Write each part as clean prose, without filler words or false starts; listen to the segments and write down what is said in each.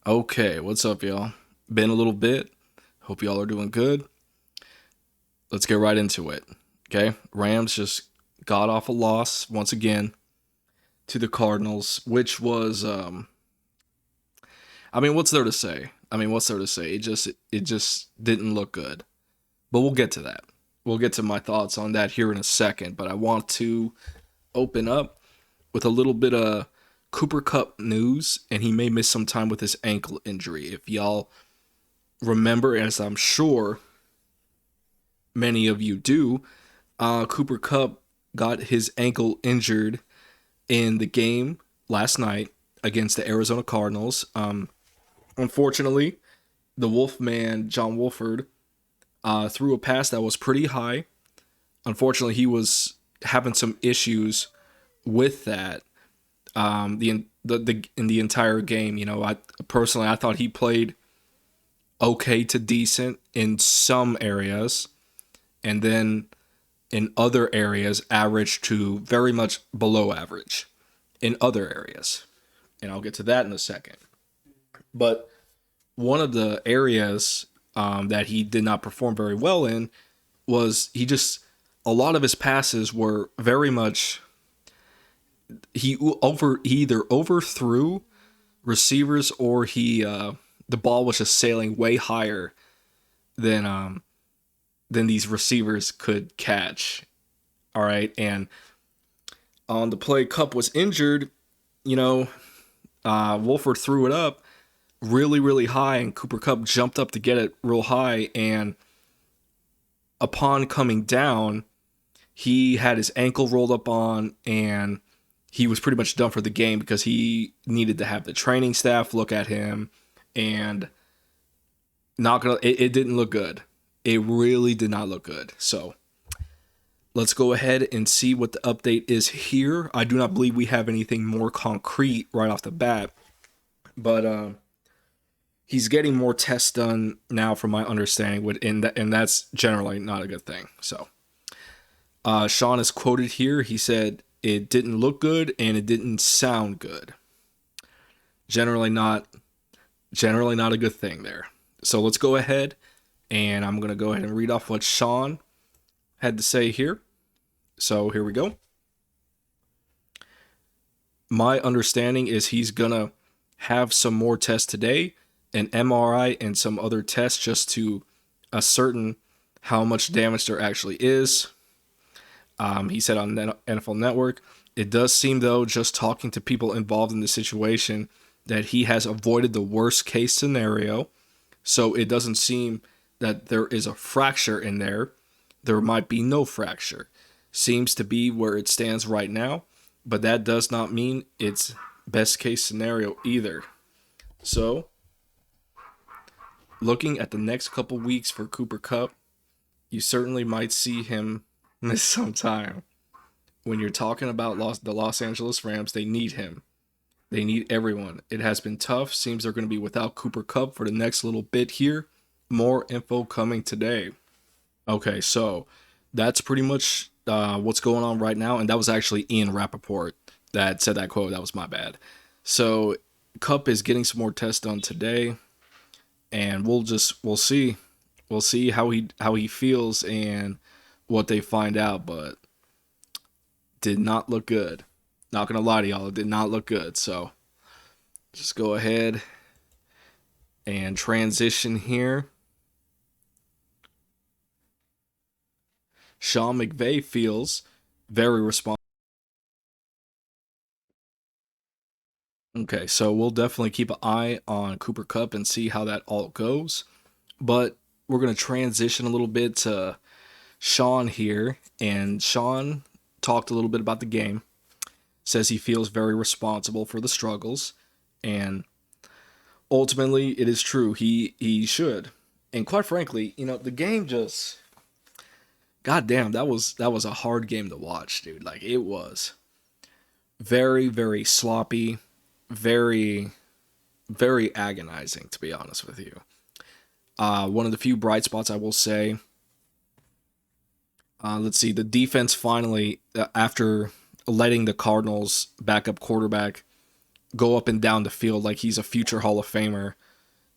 Okay, what's up, y'all? Been a little bit. Hope y'all are doing good. Let's get right into it. Okay, Rams just got off a loss once again to the Cardinals, which was, what's there to say? What's there to say? It just didn't look good. But we'll get to that. We'll get to my thoughts on that here in a second. But I want to open up with a little bit of Cooper Cup news, and he may miss some time with his ankle injury. If y'all remember, as I'm sure many of you do, Cooper Cupp got his ankle injured in the game last night against the Arizona Cardinals. Unfortunately, the Wolfman, John Wolford, threw a pass that was pretty high. Unfortunately, he was having some issues with that. In the entire game, I personally I thought he played okay to decent in some areas, and then in other areas average to very much below average in other areas. And I'll get to that in a second. But one of the areas that he did not perform very well in was a lot of his passes were very much, he either overthrew receivers, or the ball was just sailing way higher than these receivers could catch. All right. And on the play Cup was injured, you know, Wolford threw it up really, really high, and Cooper Cup jumped up to get it real high. And upon coming down, he had his ankle rolled up on, and he was pretty much done for the game because he needed to have the training staff look at him. And it didn't look good. It really did not look good. So let's go ahead and see what the update is here. I do not believe we have anything more concrete right off the bat, but he's getting more tests done now, from my understanding, and that's generally not a good thing. So Sean is quoted here. He said, "It didn't look good and it didn't sound good." Generally not, generally not a good thing there. So let's go ahead, and I'm gonna go ahead and read off what Sean had to say here. So here we go. My understanding is he's gonna have some more tests today, an MRI and some other tests, just to ascertain how much damage there actually is. He said on NFL Network, "It does seem, though, just talking to people involved in the situation, that he has avoided the worst case scenario. So it doesn't seem that there is a fracture in there. There might be no fracture. Seems to be where it stands right now, but that does not mean it's best case scenario either." So, looking at the next couple weeks for Cooper Cup, you certainly might see him miss some time. When you're talking about the Los Angeles Rams, they need him. They need everyone. It has been tough. Seems they're going to be without Cooper Cup for the next little bit here. More info coming today. Okay, so that's pretty much what's going on right now. And that was actually Ian Rappaport that said that quote. That was my bad. So Cup is getting some more tests done today, and we'll see how he feels and what they find out. But did not look good. Not gonna lie to y'all, it did not look good. So just go ahead and transition here. Sean McVay feels very responsible. Okay, so we'll definitely keep an eye on Cooper Cup and see how that all goes. But we're gonna transition a little bit to Sean here, and Sean talked a little bit about the game. Says he feels very responsible for the struggles, and ultimately it is true. He should. And quite frankly, the game just, goddamn, that was a hard game to watch, dude. Like, it was very, very sloppy, very, very agonizing, to be honest with you. One of the few bright spots I will say, let's see, the defense finally, after letting the Cardinals backup quarterback go up and down the field like he's a future Hall of Famer.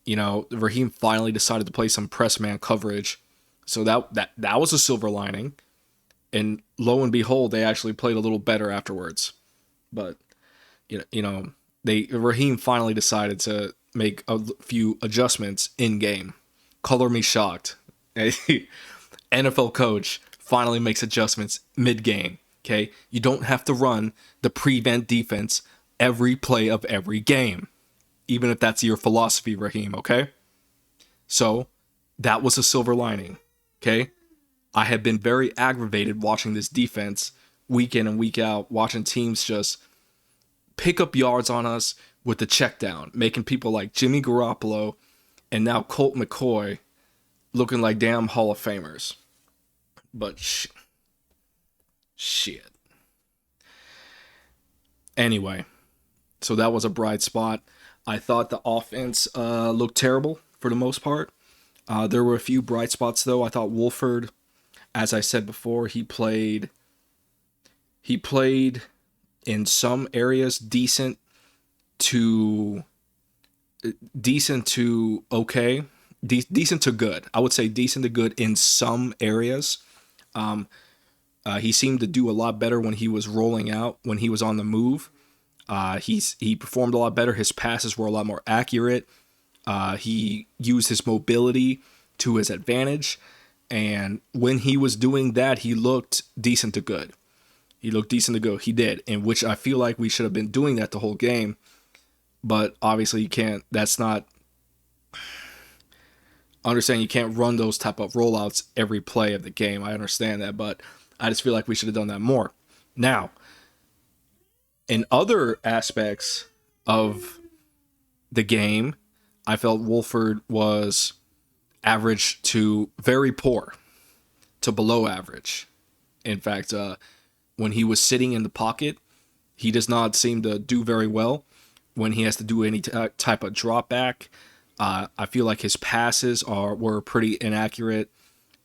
Raheem finally decided to play some press man coverage. So that was a silver lining. And lo and behold, they actually played a little better afterwards. But Raheem finally decided to make a few adjustments in game. Color me shocked. NFL coach finally makes adjustments mid game. Okay, you don't have to run the prevent defense every play of every game, even if that's your philosophy, Raheem. Okay, so that was a silver lining. Okay, I have been very aggravated watching this defense week in and week out, watching teams just pick up yards on us with the check down, making people like Jimmy Garoppolo and now Colt McCoy looking like damn Hall of Famers. But shit. Anyway, so that was a bright spot. I thought the offense looked terrible for the most part. There were a few bright spots though. I thought Wolford, as I said before, he played in some areas decent to okay, decent to good. I would say decent to good in some areas. He seemed to do a lot better when he was rolling out, when he was on the move. He performed a lot better. His passes were a lot more accurate. He used his mobility to his advantage. And when he was doing that, he looked decent to good. He looked decent to go. He did, in which I feel like we should have been doing that the whole game. But obviously you can't. That's not. Understand you can't run those type of rollouts every play of the game. I understand that, but I just feel like we should have done that more. Now, in other aspects of the game, I felt Wolford was average to very poor to below average. In fact, when he was sitting in the pocket, he does not seem to do very well. When he has to do any type of drop back, I feel like his passes were pretty inaccurate,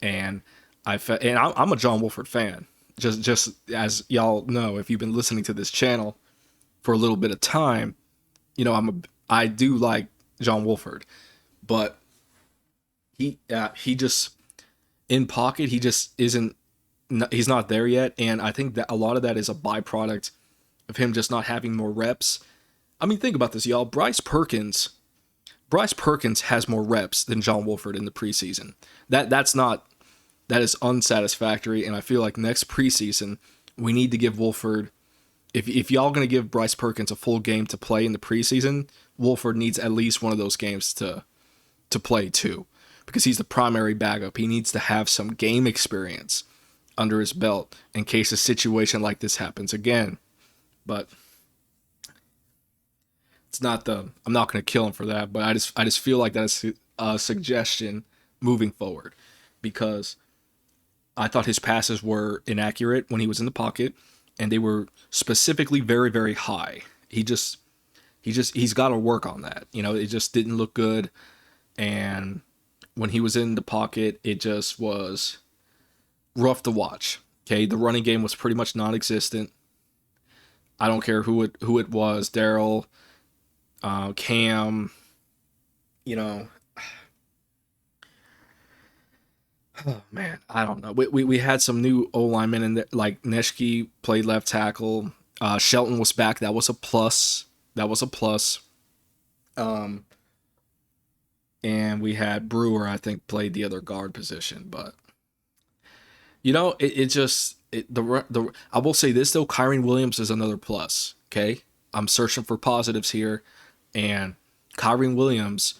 and I'm a John Wolford fan. Just as y'all know, if you've been listening to this channel for a little bit of time, I do like John Wolford, but he just in pocket he just isn't. He's not there yet, and I think that a lot of that is a byproduct of him just not having more reps. I mean, think about this, y'all. Bryce Perkins has more reps than John Wolford in the preseason. That is unsatisfactory, and I feel like next preseason we need to give Wolford. If y'all gonna give Bryce Perkins a full game to play in the preseason, Wolford needs at least one of those games to play too, because he's the primary backup. He needs to have some game experience under his belt in case a situation like this happens again. But it's not I'm not going to kill him for that, but I just feel like that's a suggestion moving forward, because I thought his passes were inaccurate when he was in the pocket, and they were specifically very, very high. He's got to work on that. It just didn't look good, and when he was in the pocket, it just was rough to watch. Okay, the running game was pretty much non-existent. I don't care who it was, Daryl, Cam, oh man, I don't know. We had some new O linemen in there, like Neshke played left tackle. Shelton was back. That was a plus. And we had Brewer, I think, played the other guard position, but I will say this though, Kyren Williams is another plus. Okay, I'm searching for positives here, and Kyren Williams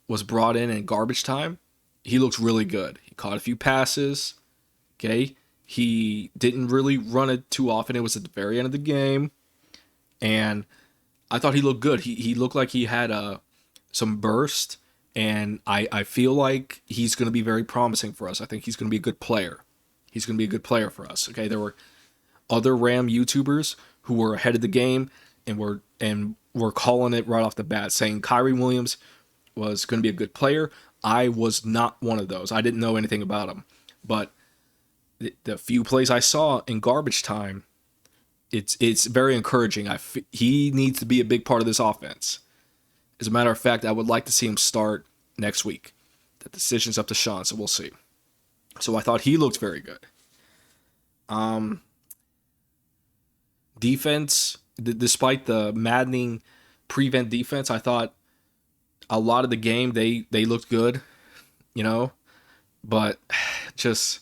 was brought in garbage time. He looks really good. He caught a few passes. Okay, he didn't really run it too often. It was at the very end of the game, and I thought he looked good. He looked like he had some burst, and I feel like he's going to be very promising for us. I think he's going to be a good player. He's going to be a good player for us. Okay, there were other Ram YouTubers who were ahead of the game and were calling it right off the bat, saying Kyren Williams was going to be a good player. I was not one of those. I didn't know anything about him. But the few plays I saw in garbage time, it's very encouraging. He needs to be a big part of this offense. As a matter of fact, I would like to see him start next week. The decision's up to Sean, so we'll see. So I thought he looked very good. Defense, despite the maddening prevent defense, I thought a lot of the game they looked good, you know, but just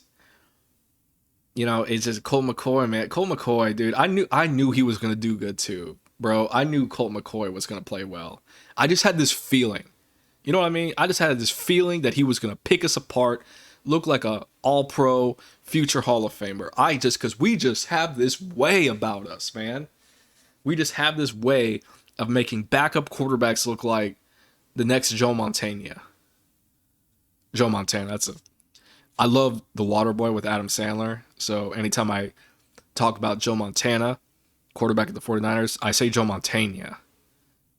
it's just Colt McCoy, man. Colt McCoy, dude, I knew he was gonna do good too, bro. I knew Colt McCoy was gonna play well. I just had this feeling, you know what I mean? I just had this feeling that he was gonna pick us apart, look like a All-Pro, future Hall of Famer. Because we just have this way about us, man. We just have this way of making backup quarterbacks look like the next Joe Montana. Joe Montana, I love The Waterboy with Adam Sandler. So anytime I talk about Joe Montana, quarterback of the 49ers, I say Joe Montana.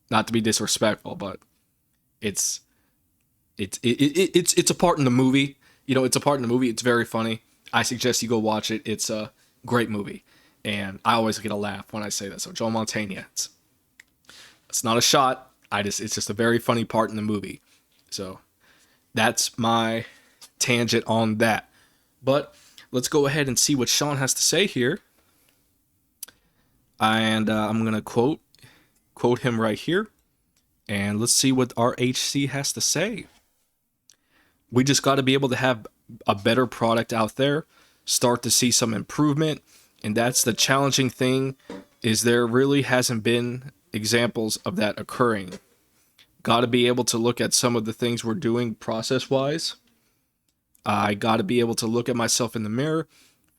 Not to be disrespectful, but it's a part in the movie. It's a part in the movie. It's very funny. I suggest you go watch it. It's a great movie. And I always get a laugh when I say that. So Joe Montana, it's not a shot. It's just a very funny part in the movie. So that's my tangent on that. But let's go ahead and see what Sean has to say here. And I'm going to quote him right here. And let's see what our HC has to say. We just got to be able to have a better product out there, start to see some improvement. And that's the challenging thing, is there really hasn't been examples of that occurring. Got to be able to look at some of the things we're doing process-wise. I got to be able to look at myself in the mirror,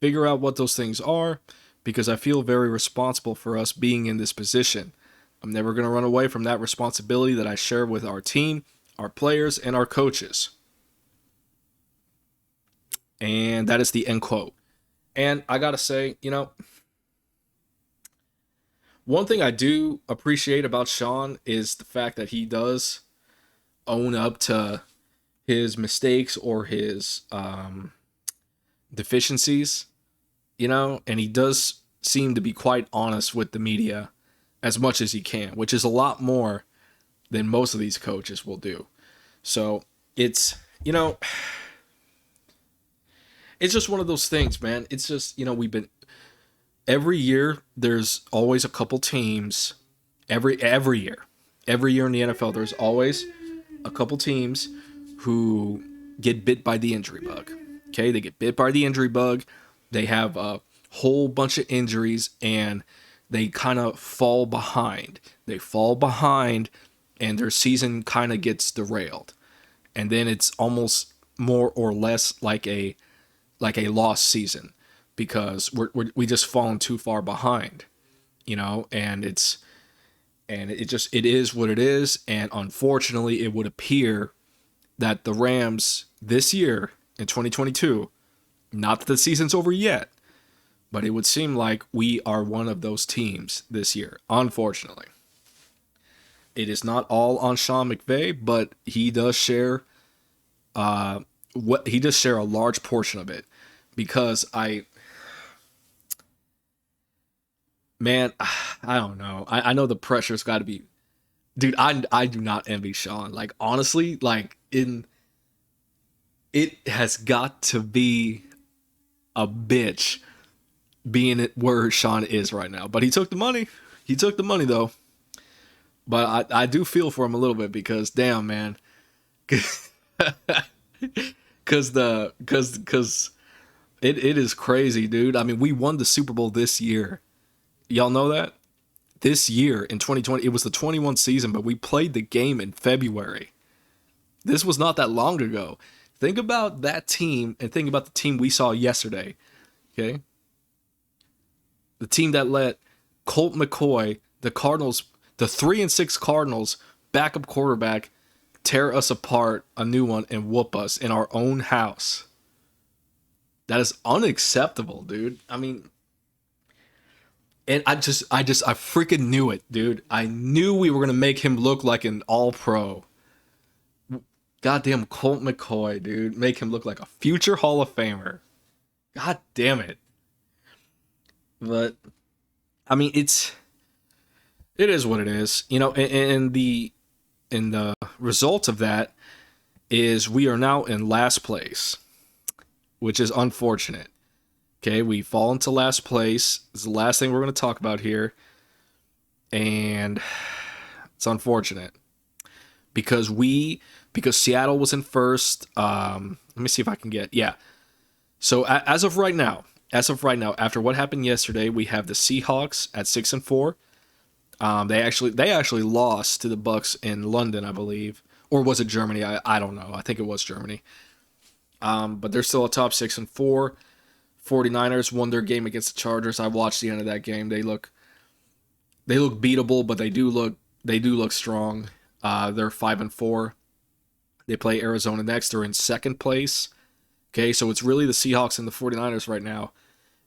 figure out what those things are, because I feel very responsible for us being in this position. I'm never going to run away from that responsibility that I share with our team, our players, and our coaches. And that is the end quote. And I got to say, one thing I do appreciate about Sean is the fact that he does own up to his mistakes or his deficiencies, and he does seem to be quite honest with the media as much as he can, which is a lot more than most of these coaches will do. So it's just one of those things, man. It's just, every year there's always a couple teams, every year in the NFL, there's always a couple teams who get bit by the injury bug. Okay, they get bit by the injury bug. They have a whole bunch of injuries and they kind of fall behind. They fall behind and their season kind of gets derailed. And then it's almost more or less like a lost season because we just fallen too far behind, and it is what it is. And unfortunately, it would appear that the Rams this year in 2022, not that the season's over yet, but it would seem like we are one of those teams this year, unfortunately. It is not all on Sean McVay, but he does share a large portion of it, because I don't know. I know the pressure's got to be, dude. I do not envy Sean. Like, honestly, it has got to be a bitch being where Sean is right now. But he took the money. He took the money though. But I do feel for him a little bit, because damn, man. Because it is crazy, dude. I mean, we won the Super Bowl this year. Y'all know that? This year in 2020, it was the 21 season, but we played the game in February. This was not that long ago. Think about that team and think about the team we saw yesterday. Okay? The team that let Colt McCoy, the Cardinals, the 3-6 Cardinals, backup quarterback, tear us apart, a new one, and whoop us in our own house. That is unacceptable, dude. I mean, and I freaking knew it, dude. I knew we were going to make him look like an all-pro. Goddamn Colt McCoy, dude. Make him look like a future Hall of Famer. God damn it. But I mean, it is what it is, you know. And the result of that is we are now in last place, which is unfortunate. Okay, we fall into last place. This is the last thing we're going to talk about here, and it's unfortunate because Seattle was in first. Let me see if I can get So as of right now, after what happened yesterday, we have the Seahawks at 6-4. They actually lost to the Bucks in London, I believe, or was it Germany? I don't know. I think it was Germany. But they're still a top 6-4. 49ers won their game against the Chargers. I watched the end of that game. They look beatable, but they do look strong. They're 5-4. They play Arizona next. They're in second place. Okay, so it's really the Seahawks and the 49ers right now.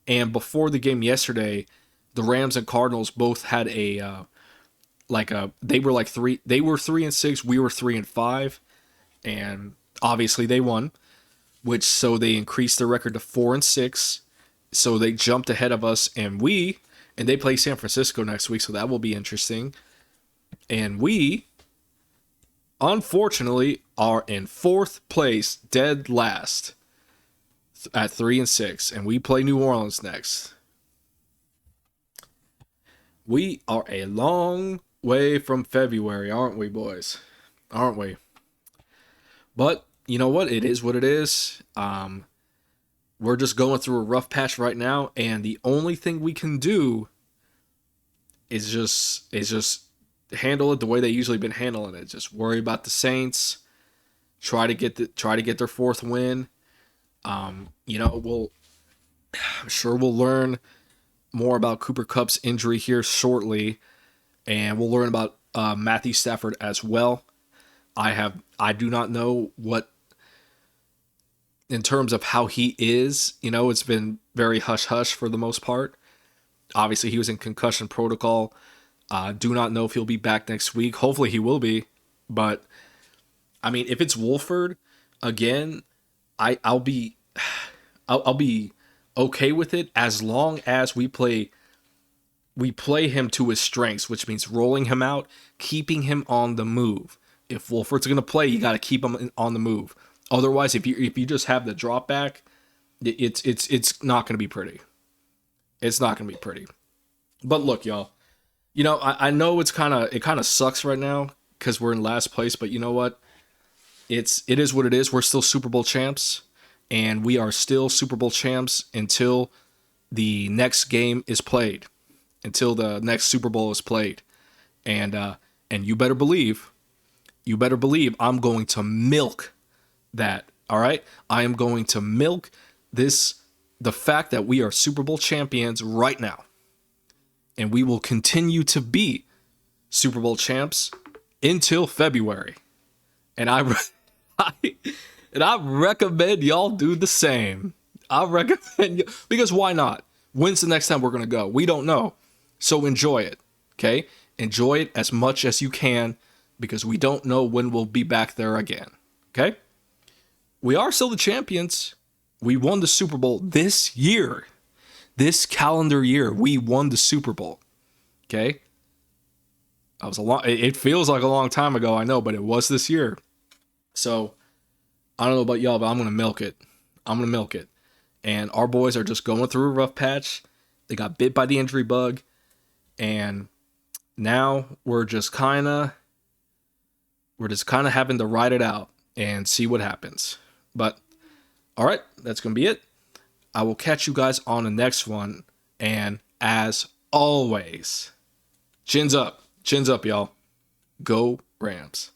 And before the game yesterday, the Rams and Cardinals both had they were 3-6, we were 3-5, and obviously they won, so they increased their record to 4-6. So they jumped ahead of us, and they play San Francisco next week, so that will be interesting. And we, unfortunately, are in fourth place, dead last, at 3-6, and we play New Orleans next. We are a long way from February, aren't we, boys? Aren't we? But you know what? It is what it is. We're just going through a rough patch right now, and the only thing we can do is just handle it the way they usually been handling it. Just worry about the Saints. Try to get their fourth win. I'm sure we'll learn more about Cooper Kupp's injury here shortly, and we'll learn about Matthew Stafford as well. I do not know what, in terms of how he is. It's been very hush-hush for the most part. Obviously, he was in concussion protocol. Do not know if he'll be back next week. Hopefully he will be. But, I mean, if it's Wolford, again, I'll be okay with it as long as we play him to his strengths, which means rolling him out, keeping him on the move. If Wolford's going to play, you got to keep him on the move. Otherwise, if you just have the drop back, it's not going to be pretty. It's not going to be pretty. But look, y'all, I know it kind of sucks right now because we're in last place, but you know what? It is what it is. We're still Super Bowl champs, and we are still Super Bowl champs until the next game is played, until the next Super Bowl is played. And you better believe I'm going to milk that. All right? I am going to milk the fact that we are Super Bowl champions right now. And we will continue to be Super Bowl champs until February. And I recommend y'all do the same. I recommend you, because why not? When's the next time we're going to go? We don't know. So enjoy it, okay? Enjoy it as much as you can, because we don't know when we'll be back there again, okay? We are still the champions. We won the Super Bowl this year. This calendar year, we won the Super Bowl, okay? It feels like a long time ago, I know, but it was this year. So, I don't know about y'all, but I'm going to milk it. And our boys are just going through a rough patch. They got bit by the injury bug. And now we're just kind of having to ride it out and see what happens. But, all right, that's going to be it. I will catch you guys on the next one. And as always, chins up, y'all. Go Rams.